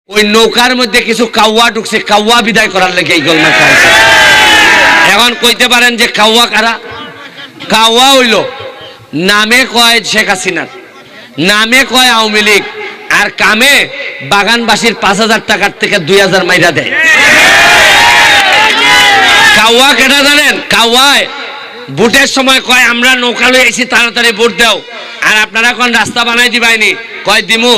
ওই নৌকার মধ্যে কিছু কাউয়া ঢুকছে, কাউয়া বিদায় করার লেগে এই গোলমাল খাইছে। এখন কইতে পারেন যে কাউয়া কারা? কাউয়া হইল নামে কয় শেখ হাসিনার, নামে কয় আওয়ামী লীগ, আর কামে বাগানবাসীর 5,000 টাকার থেকে 2,000 মাইরা দেয়। কাউয়া কেটা জানেন? কাউয়ায় ভোটের সময় কয় আমরা নৌকা লই আইছি, তাড়াতাড়ি ভোট দাও, আর আপনারা কোন রাস্তা বানাই দিবাইনি, কয় দিমু,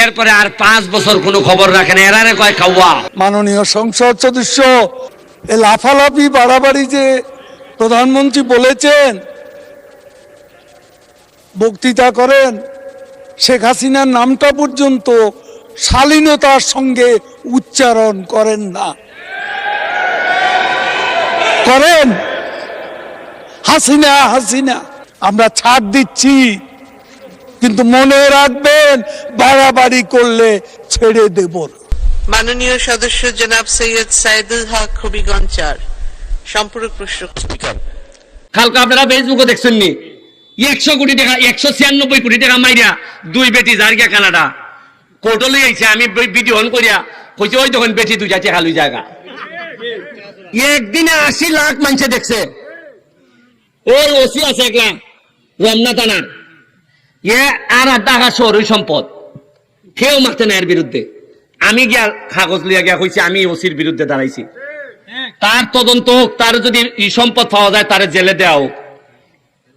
এরপরে আর 5 বছর কোনো খবর রাখেন, এরারে কয় কাউয়া। মাননীয় সংসদ সদস্য এই লাফালাফি বাড়াবাড়ি যে প্রধানমন্ত্রী বলেছেন, বক্তৃতা করেন, শেখ হাসিনার নামটা পর্যন্ত শালীনতার সঙ্গে উচ্চারণ করেন না। করেন হাসিনা হাসিনা, আমরা ছাড় দিচ্ছি, কিন্তু মনে রাখবেন বাড়াবাড়ি করলে ছেড়ে দেব না। মাননীয় সদস্য জনাব সৈয়দ সাইদুল হক হবিগঞ্জ 4 সম্পূরক প্রশ্ন। স্পিকার, কালকে আপনারা ফেসবুকে দেখছেন নি 100 কোটি টাকা, 196 কোটি টাকা মাইরা 2 বেটি জার্গা কানাডা কোর্টে লই আইছে। আমি ভিডিও অন করিয়া কইছে ওই তখন বেটি 2টা টাকা লই জায়গা। একদিনে 80 লাখ মানুষ দেখছে। ওই ওসি আছে একলা রমনা থানার, আর টাকা শহর সম্পদ, কেউ মারতে না এর বিরুদ্ধে। আমি গিয়া কাগজ লিয়া গিয়া কইছি আমি ওসির বিরুদ্ধে দাঁড়াইছি, তার তদন্ত হোক, তার যদি ই সম্পদ পাওয়া যায় তার জেলে দেওয়া হোক।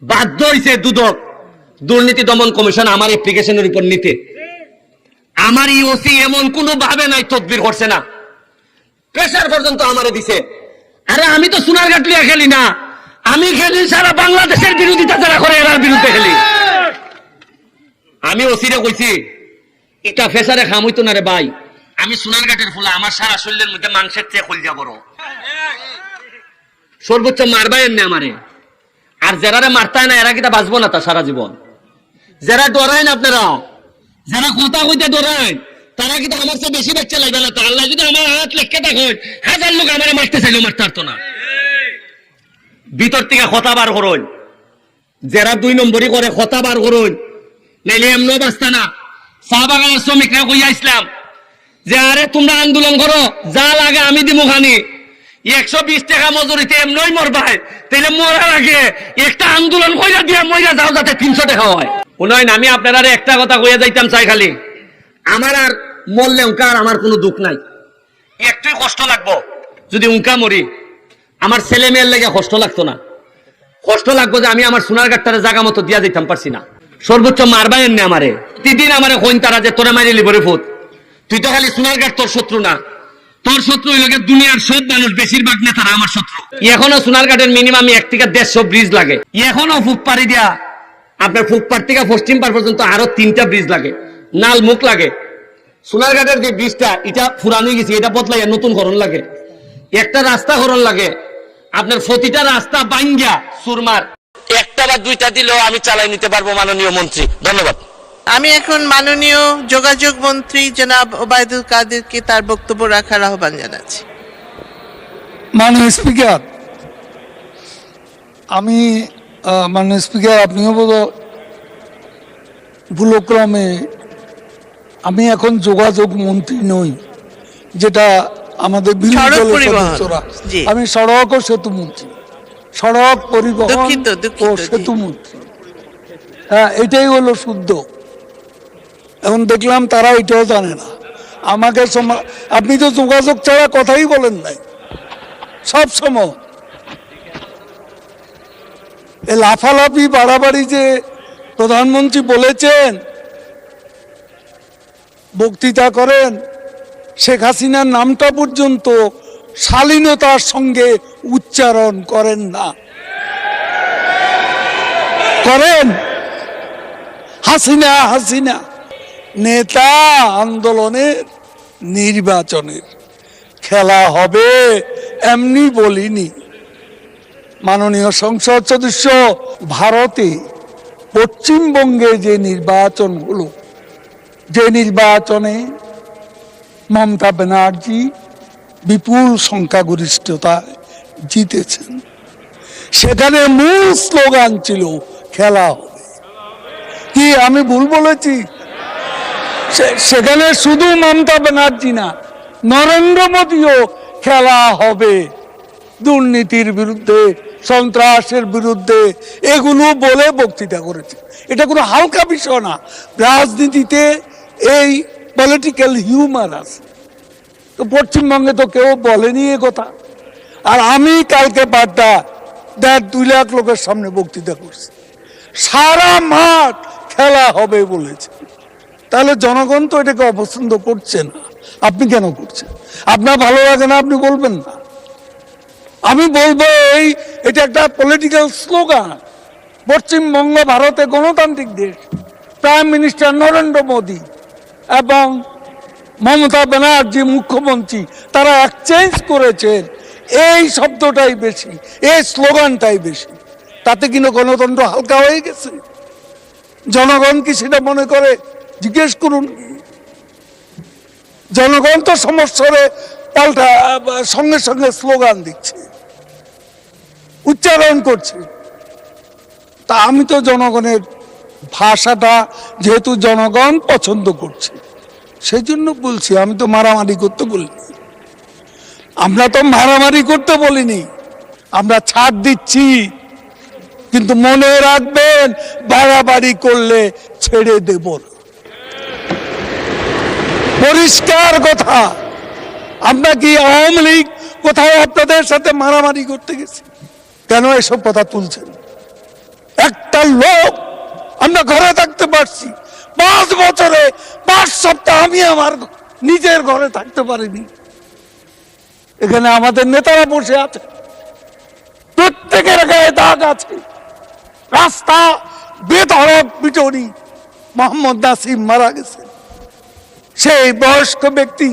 বাধ্য হইছে দুদক, দুর্নীতি দমন কমিশন আমার অ্যাপ্লিকেশনের উপর নিতে। আমার ই ওসি এমন কোনো ভাবে নাই তদবির করছে না, প্রেসার পর্যন্ত আমারে দিছে। আরে আমি তো সোনারঘাট লিয়া খেলি না, আমি খেলি সারা বাংলাদেশের বিরোধিতা যারা করে এরার বিরুদ্ধে খেলি। আমি ওসিরে কইছি এটা ফেসারে খাম হইতো না রে ভাই, আমি সোনারঘাটের ফুলা, আমার সারা শরীরের মধ্যে মাংসের চেয়ে কলজা বড়, সর্বোচ্চ মারবাই এমনি আমারে। আর যারা মারতায় না এরা কিটা বাঁচবো না তা সারা জীবন। যারা ডরায় না আপনারা, যারা কথা কইতে ডরায়, তারা কিন্তু আমার চেয়ে বেশি বাচ্চা লাগবে না। তা আল্লাহ যদি আমার হাত লেখকে দেখেন, 1000 লোক আমার মারতে চাইলেও মারতে পারতো না। ভিতর থেকে কথা বার করুন, যারা 2 নম্বরই করে কথা বার করুন, নাইলে এমনও বাঁচতা না। চা বাগানের শ্রমিকরা কইয়া ইসলাম যে আরে তোমরা আন্দোলন করো, যা লাগে আমি দিব খানি, 120 টাকা মজুরিতে এমনই মরবাই, তাইলে মরার আগে একটা আন্দোলন কইরা দিয়া মইরা যাও যাতে 300 টাকা হয়। উন্নয়ন আমি আপনারা একটা কথা কইয়া যাইতাম চাই, খালি আমার আর মরলে উনকা আর আমার কোনো দুঃখ নাই, একটুই কষ্ট লাগবো যদি উনকা মরি, আমার ছেলে মেয়ের লেগে কষ্ট লাগতো না। কষ্ট লাগবো যে আমি আমার সোনারঘাটটারে জায়গা মতো দিয়া যাইতাম পারছি না। সর্বোচ্চ মারবাই এমনি আমারে, প্রতিদিন আমারে কইন তারা যে তোরা মারি লিবরে ফুট, তুই তো খালি সোনারঘাট তোর শত্রু না, তোর শত্রু হইল দুনিয়ার সব মানুষ, বেশিরভাগ নেতারা আমার শত্রু। এখনো সোনারঘাটের মিনিমাম 1 থেকে 150 ব্রিজ লাগে, এখনো ফুকপাড়ি দিয়া আপনার ফুকপাড় থেকে পশ্চিম পাড় পর্যন্ত আরো 3টা ব্রিজ লাগে, নাল মুখ লাগে। সোনারঘাটের যে ব্রিজটা এটা পুরানো গেছে, এটা বদলাই নতুন করণ লাগে, একটা রাস্তা করণ লাগে। আপনার প্রতিটা রাস্তা বাঙ্গিয়া সুরমার, একটা বা 2টা দিলেও আমি চালাই নিতে পারবো মাননীয় মন্ত্রী। ধন্যবাদ। আমি এখন মাননীয় যোগাযোগ মন্ত্রী জনাব ওবায়দুল কাদেরকে তার বক্তব্য রাখার আহ্বান জানাচ্ছি। মাননীয় স্পিকার, আমি মাননীয় স্পিকার, আপনিও বোধ ভুলক্রমে, আমি এখন যোগাযোগ মন্ত্রী নই, যেটা আমাদের বিরোধী দলের সদস্যরা। আমি সড়ক ও সেতু মন্ত্রী, সড়ক পরিবহন ও সেতু মন্ত্রী। হ্যাঁ, এটাই হলো শুদ্ধ। এখন দেখলাম তারা এটাও জানে না। আমাকে আপনি তো যোগাযোগ ছাড়া কথাই বলেন নাই সব সময়। এই লাফালাফি বাড়াবাড়ি যে প্রধানমন্ত্রী বলেছেন, বক্তৃতা করেন, শেখ হাসিনার নামটা পর্যন্ত শালীনতার সঙ্গে উচ্চারণ করেন না। করেন হাসিনা হাসিনা, নেতা আন্দোলনের নির্বাচনের খেলা হবে এমনি বলিনি। মাননীয় সংসদ সদস্য, ভারতে পশ্চিমবঙ্গে যে নির্বাচন হলো, যে নির্বাচনে মমতা ব্যানার্জি বিপুল সংখ্যাগরিষ্ঠতায় জিতেছেন, সেখানে মূল স্লোগান ছিল খেলা হবে। কি আমি ভুল বলেছি? সেখানে শুধু মমতা ব্যানার্জি না, নরেন্দ্র মোদীও খেলা হবে দুর্নীতির বিরুদ্ধে, সন্ত্রাসের বিরুদ্ধে, এগুলো বলে বক্তৃতা করেছে। এটা কোনো হালকা বিষয় না। রাজনীতিতে এই পলিটিক্যাল হিউমার আছে, তো পশ্চিমবঙ্গে তো কেউ বলেনি এ কথা। আর আমি কালকে বাড্ডা 1.5-2 লাখ লোকের সামনে বক্তৃতা করছি, সারা মাঠ খেলা হবে বলেছে। তাহলে জনগণ তো এটাকে অপছন্দ করছে না, আপনি কেন করছেন? আপনার ভালো লাগে না, আপনি বলবেন না। আমি বলবো এটা একটা পলিটিক্যাল স্লোগান। পশ্চিমবঙ্গ ভারতে গণতান্ত্রিক দেশ, প্রাইম মিনিস্টার নরেন্দ্র মোদী এবং মমতা ব্যানার্জি মুখ্যমন্ত্রী, তারা এক্সচেঞ্জ করেছেন এই শব্দটাই বেশি, এই স্লোগানটাই বেশি। তাতে কিনা গণতন্ত্র হালকা হয়ে গেছে? জনগণ কি সেটা মনে করে? জিজ্ঞেস করুন। জনগণ তো সমস্যারে পাল্টা সঙ্গে সঙ্গে স্লোগান দিচ্ছে, উচ্চারণ করছে। তা আমি তো জনগণের ভাষাটা যেহেতু জনগণ পছন্দ করছে সেই জন্য বলছি। আমি তো মারামারি করতে বলিনি, আমরা তো মারামারি করতে বলিনি, আমরা ছাড় দিচ্ছি। কিন্তু মনে রাখবেন, বাড়াবাড়ি করলে ছেড়ে দেব না। পরিষ্কার কথা। আমরা কি আওয়ামী লীগ কোথাও আপনাদের সাথে মারামারি করতে গেছি? কেন এসব কথা তুলছেন? একটা লোক আমরা ঘরে থাকতে পারছি 5 বছরে 5 সপ্তাহ আমি আমার নিজের ঘরে থাকতে পারিনি। এখানে আমাদের নেতারা বসে আছে, প্রত্যেকের গায়ে দাগ আছে। রাস্তা বেধড়ক পিটুনি, মোহাম্মদ নাসিম মারা গেছে, সেই বয়স্ক ব্যক্তি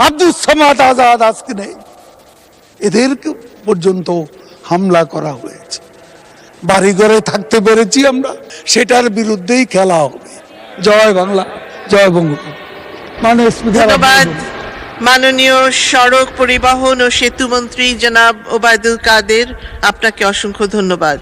আব্দুল সামাদ আজাদ আজকে নেই, এদেরকে পর্যন্ত হামলা করা হয়েছে। বাড়ি ঘরে থাকতে পেরেছি আমরা, সেটার বিরুদ্ধেই খেলা হবে। জয় বাংলা, জয় বঙ্গবন্ধু। ধন্যবাদ মাননীয় সড়ক পরিবহন ও সেতু মন্ত্রী জনাব ওবায়দুল কাদের, আপনাকে অসংখ্য ধন্যবাদ।